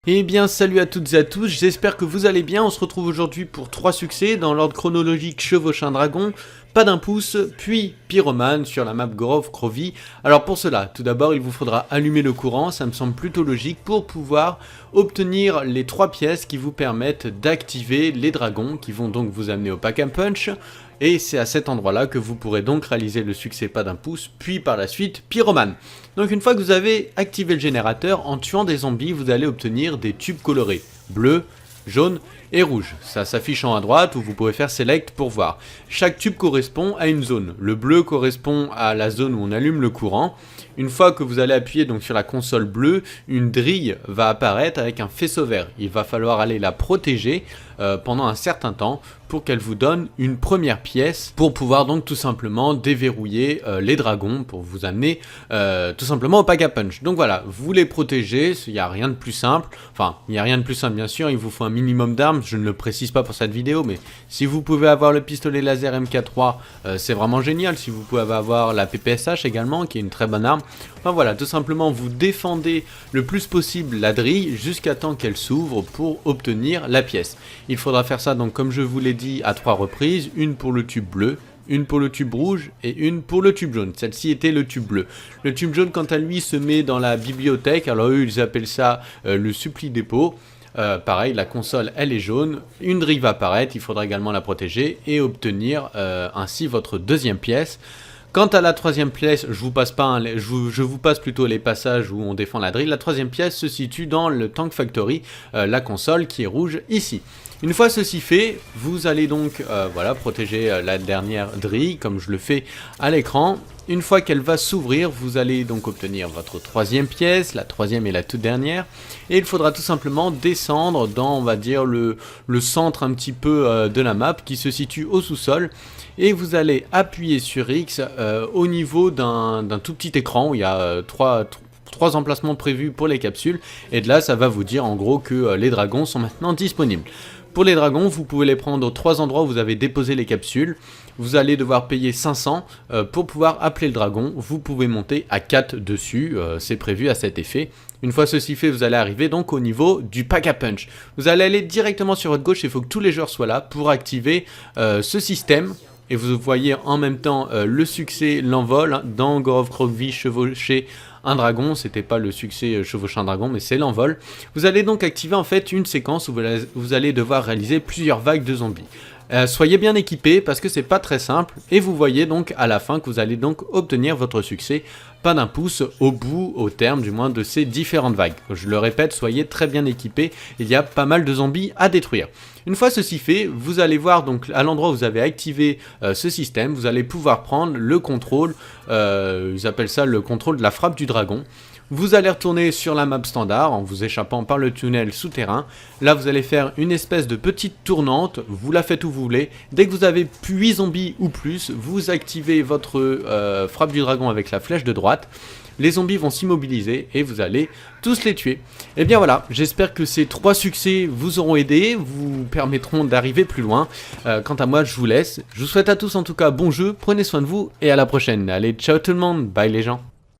Eh bien salut à toutes et à tous, j'espère que vous allez bien. On se retrouve aujourd'hui pour 3 succès dans l'ordre chronologique Chevauche un dragon, Pas d'un pouce, puis Pyromane sur la map Gorov Krovi. Alors pour cela, tout d'abord il vous faudra allumer le courant, ça me semble plutôt logique pour pouvoir obtenir les 3 pièces qui vous permettent d'activer les dragons qui vont donc vous amener au Pack and Punch. Et c'est à cet endroit-là que vous pourrez donc réaliser le succès Pas d'un pouce, puis par la suite Pyromane. Donc une fois que vous avez activé le générateur, en tuant des zombies, vous allez obtenir des tubes colorés, bleu, jaune et rouge. Ça s'affiche en haut à droite où vous pouvez faire Select pour voir. Chaque tube correspond à une zone. Le bleu correspond à la zone où on allume le courant. Une fois que vous allez appuyer donc sur la console bleue, une drille va apparaître avec un faisceau vert. Il va falloir aller la protéger pendant un certain temps pour qu'elle vous donne une première pièce pour pouvoir donc tout simplement déverrouiller les dragons pour vous amener tout simplement au Pack a Punch. Donc voilà, vous les protégez, il n'y a rien de plus simple. Enfin, il n'y a rien de plus simple bien sûr, il vous faut un minimum d'armes, je ne le précise pas pour cette vidéo, mais si vous pouvez avoir le pistolet laser MK3, c'est vraiment génial. Si vous pouvez avoir la PPSH également, qui est une très bonne arme. Enfin voilà, tout simplement vous défendez le plus possible la drille jusqu'à temps qu'elle s'ouvre pour obtenir la pièce. Il faudra faire ça donc comme je vous l'ai dit à 3 reprises, une pour le tube bleu, une pour le tube rouge et une pour le tube jaune. Celle-ci était le tube bleu. Le tube jaune quant à lui se met dans la bibliothèque, alors eux ils appellent ça le suppli dépôt. Pareil, la console elle est jaune, une drille va apparaître, il faudra également la protéger et obtenir ainsi votre deuxième pièce. Quant à la troisième pièce, je vous passe plutôt les passages où on défend la drille. La troisième pièce se situe dans le Tank Factory, la console qui est rouge ici. Une fois ceci fait, vous allez donc voilà, protéger la dernière drille comme je le fais à l'écran. Une fois qu'elle va s'ouvrir, vous allez donc obtenir votre troisième pièce, la troisième et la toute dernière. Et il faudra tout simplement descendre dans, on va dire, le centre un petit peu de la map qui se situe au sous-sol. Et vous allez appuyer sur X au niveau d'un tout petit écran où il y a trois emplacements prévus pour les capsules. Et de là, ça va vous dire en gros que les dragons sont maintenant disponibles. Pour les dragons, vous pouvez les prendre aux 3 endroits où vous avez déposé les capsules. Vous allez devoir payer 500 pour pouvoir appeler le dragon. Vous pouvez monter à 4 dessus, c'est prévu à cet effet. Une fois ceci fait, vous allez arriver donc au niveau du Pack a Punch. Vous allez aller directement sur votre gauche, il faut que tous les joueurs soient là pour activer ce système. Et vous voyez en même temps le succès, l'envol, hein, dans Gorov Krovi chevaucher un dragon. C'était pas le succès chevaucher un dragon, mais c'est l'envol. Vous allez donc activer en fait une séquence où vous allez devoir réaliser plusieurs vagues de zombies. Soyez bien équipés parce que c'est pas très simple. Et vous voyez donc à la fin que vous allez donc obtenir votre succès Pas d'un pouce au terme du moins de ces différentes vagues. Je le répète, soyez très bien équipés, il y a pas mal de zombies à détruire. Une fois ceci fait, vous allez voir donc à l'endroit où vous avez activé ce système, vous allez pouvoir prendre le contrôle, ils appellent ça le contrôle de la frappe du dragon. Vous allez retourner sur la map standard en vous échappant par le tunnel souterrain. Là, vous allez faire une espèce de petite tournante. Vous la faites où vous voulez. Dès que vous avez 8 zombies ou plus, vous activez votre frappe du dragon avec la flèche de droite. Les zombies vont s'immobiliser et vous allez tous les tuer. Et bien voilà, j'espère que ces 3 succès vous auront aidé, vous permettront d'arriver plus loin. Quant à moi, je vous laisse. Je vous souhaite à tous en tout cas bon jeu, prenez soin de vous et à la prochaine. Allez, ciao tout le monde, bye les gens.